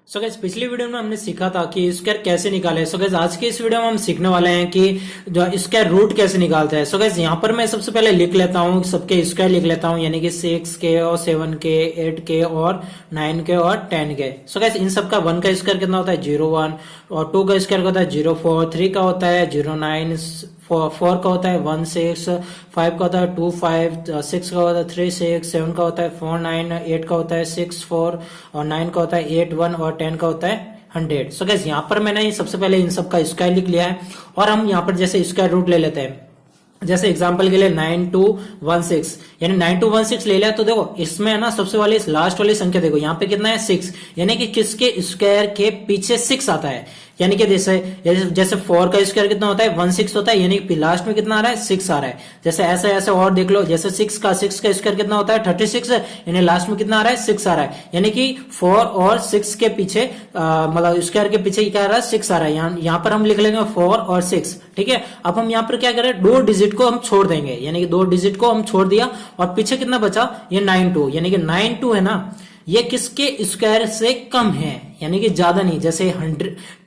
So guys पिछली video में हमने सीखा था कि स्क्वायर कैसे निकाले। सो गाइस आज के इस वीडियो में हम सीखने वाले हैं कि जो स्क्वायर रूट कैसे निकालते हैं। सो गाइस यहाँ पर मैं सबसे पहले लिख लेता हूँ, सबके स्क्वायर लिख लेता हूँ, यानी कि 6 के और 7 के 8 के और 9 के और 10 के। सो गाइस इन सब का 1 का स्क्वायर कितना होता है 0 1, और 2 का स्क्वायर होता है 0 4, 3 का होता है 0 9, 4 का होता है 1 6, 5 का होता है 2 5, 6 का होता है 3 6, 7 का होता है 4 9, 8 का होता है 6 4, और 9 का होता है 8 1, और 10 का होता है 100। सो गाइस यहाँ पर मैंने सबसे पहले इन सब का स्क्वायर लिख लिया है, और हम यहाँ पर जैसे स्क्वायर रूट ले लेते हैं। जैसे एग्जांपल के लिए 9216, यानी 9216 ले लिया, तो देखो इसमें है ना सबसे वाली लास्ट वाली संख्या देखो यहाँ पे कितना है 6, यानी कि किसके स्क्वायर के पीछे 6 आता है। यानी कि जैसे 4 का स्क्वायर कितना होता है 16 होता है, यानी कि लास्ट में कितना आ रहा है 6 आ रहा है। जैसे ऐसे ऐसे और देख लो, जैसे 6 का स्क्वायर कितना होता है 36, यानी लास्ट में कितना आ रहा है 6 आ रहा है। यानी कि 4 और 6 के पीछे मतलब स्क्वायर के पीछे क्या आ रहा है 6 आ रहा है। यहाँ पर हम लिख लेंगे 4 और 6। ठीक है, अब हम यहाँ पर क्या करें, 2 डिजिट को हम छोड़ देंगे, यानी कि 2 डिजिट को हम छोड़ दिया, और पीछे कितना बचा ये 92, यानी कि 92 है ना, ये किसके स्क्वायर से कम है, यानी कि ज्यादा नहीं। जैसे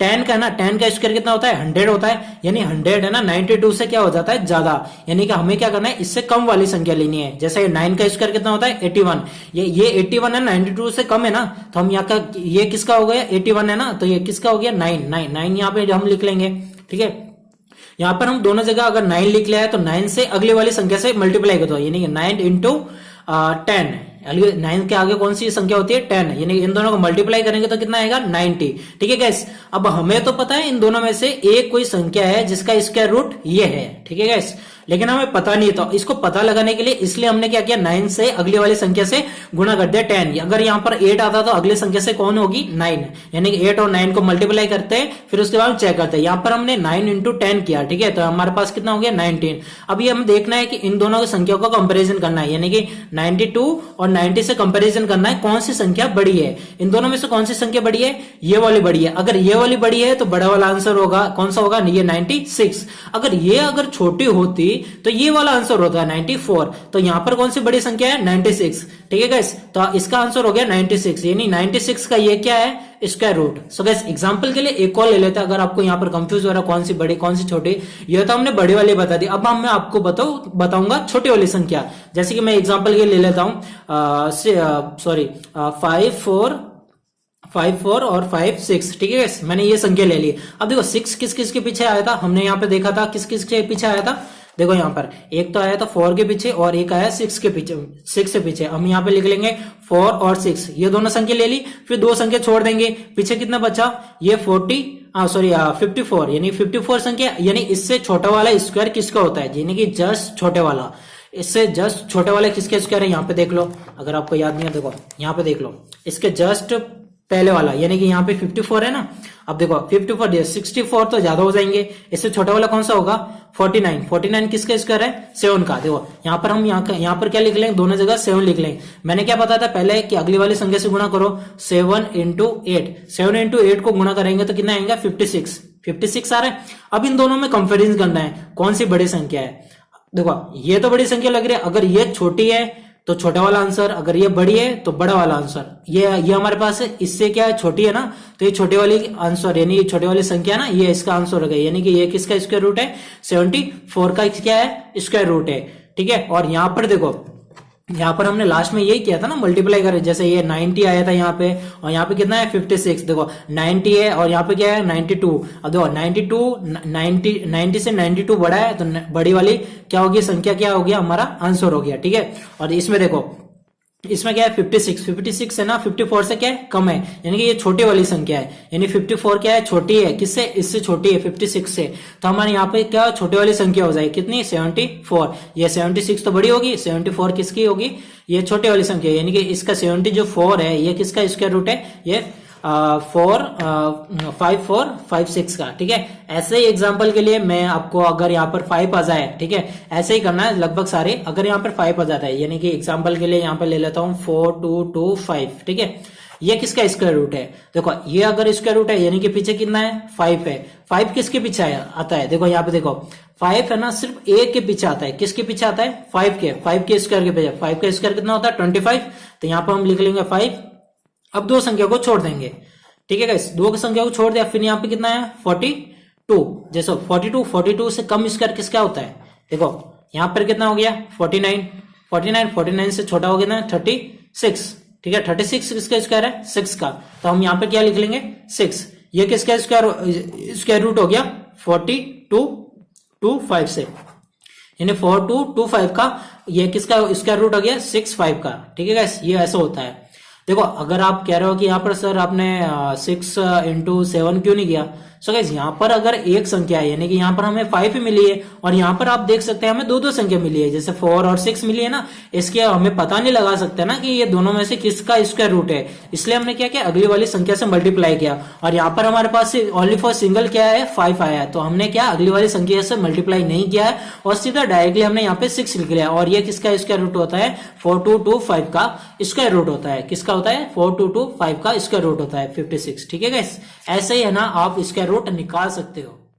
10 का है ना, 10 का स्क्वायर कितना होता है 100 होता है, यानी 100 है ना 92 से क्या हो जाता है ज्यादा, यानी कि हमें क्या करना है इससे कम वाली संख्या लेनी है। जैसे 9 का स्क्वायर कितना होता है 81, ये 81 है 92 से कम है ना, तो हम यहाँ का ये किसका हो गया 81 है ना, तो ये किसका हो गया 9 यहाँ पे हम लिख लेंगे। ठीक है, यहाँ पर हम दोनों जगह अगर 9 लिख लिया है तो 9 से अगली वाली संख्या से मल्टीप्लाई कर दो, यानी कि 9 इंटू 10, 9 के आगे कौन सी संख्या होती है 10, यानी इन दोनों को मल्टीप्लाई करेंगे तो कितना आएगा 90। ठीक है गैस, अब हमें तो पता है इन दोनों में से एक कोई संख्या है जिसका स्क्वायर रूट ये है। ठीक है गैस, लेकिन हमें पता नहीं था, इसको पता लगाने के लिए इसलिए हमने क्या किया 9 से अगली वाली संख्या से गुणा कर दिया 10। अगर यहाँ पर 8 आता तो अगली संख्या से कौन होगी 9, यानी कि 8 और 9 को मल्टीप्लाई करते हैं, फिर उसके बाद चेक करते हैं। यहाँ पर हमने 9 इंटू 10 किया, ठीक है, तो हमारे पास कितना हो गया 19। अब ये हमें देखना है कि इन दोनों संख्या का कंपेरिजन करना है, यानी कि 92 और 90 से कंपेरिजन करना है कौन सी संख्या बड़ी है। इन दोनों में से कौन सी संख्या बड़ी है, ये वाली बड़ी है। अगर ये वाली बड़ी है तो बड़ा वाला आंसर होगा कौन सा होगा ये 96। अगर छोटी होती तो ये वाला आंसर होता है 94। तो यहां पर कौन सी बड़ी संख्या है 96। ठीक है गाइस, तो इसका आंसर हो गया 96, यानी 96 का ये क्या है square root. So guys example के लिए एक और ले लेते हैं, अगर आपको यहां पर कंफ्यूज हो रहा है कौन सी बड़ी कौन सी छोटी, ये तो हमने बड़ी वाली बता दी। अब मैं आपको बताऊंगा छोटी वाली संख्या। जैसे कि मैं एग्जांपल के लिए ले लेता हूं 5 4 और 5 6। ठीक है, मैंने ये संख्या ले ली। अब देखो 6 किस किस के पीछे आया था, हमने यहाँ पे देखा था किस किस के पीछे आया था। देखो यहाँ पर एक तो आया था 4 के पीछे और एक आया 6 के पीछे, 6 से पीछे। हम यहाँ पे लिख लेंगे 4 और 6, ये दोनों संख्या ले ली, फिर 2 संख्या छोड़ देंगे, पीछे कितना बचा ये 54, यानी 54 संख्या, यानी इससे छोटा वाला स्क्वायर किसका होता है, यानी कि जस्ट छोटे वाला, इससे जस्ट छोटे वाले किसके स्क्वायर है यहाँ पे देख लो। अगर आपको याद नहीं है देखो यहाँ पे देख लो, इसके जस्ट पहले वाला, यानी कि यहाँ पे 54 है ना। अब देखो 54 64 तो ज्यादा हो जाएंगे, इससे छोटा वाला कौन सा होगा 49 किसका स्क्वायर है 7 का। देखो यहाँ पर हम यहाँ पर क्या लिख लेंगे, दोनों जगह 7 लिख लेंगे। मैंने क्या बताया था पहले कि अगली वाली संख्या से गुणा करो, 7 इंटू 8, 7 इंटू 8 को गुणा करेंगे तो कितना आएगा 56 आ रहा है। अब इन दोनों में कंपेरिजन करना है कौन सी बड़ी संख्या है। देखो ये तो बड़ी संख्या लग रही है, अगर ये छोटी है तो छोटा वाला आंसर, अगर ये बड़ी है तो बड़ा वाला आंसर। ये हमारे पास है, इससे क्या है छोटी है ना, तो ये छोटे वाली आंसर, यानी ये छोटे वाली संख्या ना, ये इसका आंसर हो गया, यानी कि ये किसका स्क्वायर रूट है 74 का क्या है स्क्वायर रूट है। ठीक है, और यहाँ पर देखो यहाँ पर हमने लास्ट में यही किया था ना मल्टीप्लाई करें, जैसे ये 90 आया था यहाँ पे, और यहाँ पे कितना है 56। देखो 90 है और यहाँ पे क्या है 92। अब देखो 90 से 92 बड़ा है, तो बड़ी वाली क्या होगी संख्या, क्या हो गया हमारा आंसर हो गया। ठीक है, और इसमें देखो इसमें क्या है 56 है ना, 54 से क्या है कम है, यानी कि ये छोटी वाली संख्या है, यानी 54 क्या है छोटी है, किससे इससे छोटी है 56 से। तो हमारे यहाँ पे क्या छोटी वाली संख्या हो जाएगी कितनी 74। ये 76 तो बड़ी होगी, 74 किसकी होगी ये छोटी वाली संख्या, यानी कि इसका 74 है ये किसका स्क्वायर रूट है, ये 5 4 5 6 का। ठीक है, ऐसे ही एग्जांपल के लिए मैं आपको अगर यहाँ पर 5 आ जाए, ठीक है ऐसे ही करना है लगभग सारे। अगर यहाँ पर 5 आ जाता है, यानी कि एग्जांपल के लिए यहाँ पे ले लेता हूँ 4 2 2 5। ठीक है, ये किसका स्क्वायर रूट है, देखो ये अगर स्क्वायर रूट है यानी कि पीछे कितना है 5 है। 5 किसके पीछे आता है, देखो यहाँ पे देखो 5 है ना सिर्फ एक के पीछे आता है, किसके पीछे आता है 5 के स्क्वायर के पीछे। 5 का स्क्वायर कितना होता है 25, तो यहाँ पर हम लिख लेंगे 5। अब 2 संख्या को छोड़ देंगे, ठीक है गाइस, दो की संख्या को छोड़ दिया, फिर यहाँ पे कितना है 42। जैसे 42 से कम स्क्वायर किसका होता है, देखो यहाँ पर कितना हो गया 49 से छोटा हो गया ना 36। ठीक है, 36 किसका स्क्वायर है 6 का, तो हम यहाँ पे क्या लिख लेंगे 6। ये किसका स्क्वायर रूट हो गया 4225 से, यानी 4225 का ये किसका स्क्वायर रूट हो गया 65 का। ठीक है गाइस, ये ऐसा होता है। देखो अगर आप कह रहे हो कि यहाँ पर सर आपने 6 इंटू 7 क्यों नहीं किया, सो गाइस यहाँ पर अगर एक संख्या है यानी कि यहाँ पर हमें 5 ही मिली है, और यहाँ पर आप देख सकते हैं हमें दो संख्या मिली है, जैसे 4 और 6 मिली है ना, इसके हमें पता नहीं लगा सकते ना कि ये दोनों में से किसका स्क्वायर रूट है, इसलिए हमने क्या किया अगली वाली संख्या से मल्टीप्लाई किया, और यहाँ पर हमारे पास ओनली फॉर सिंगल क्या है 5 आया है, तो हमने क्या अगली वाली संख्या से मल्टीप्लाई नहीं किया है और सीधा डायरेक्टली हमने यहाँ पे 6 लिख लिया, और ये किसका स्क्वायर रूट होता है 4225 का स्क्वायर रूट होता है, किसका होता है 4225 का स्क्वायर रूट होता है 56। ठीक है गाइस, ऐसे ही है ना आप स्क्वायर रूट निकाल सकते हो।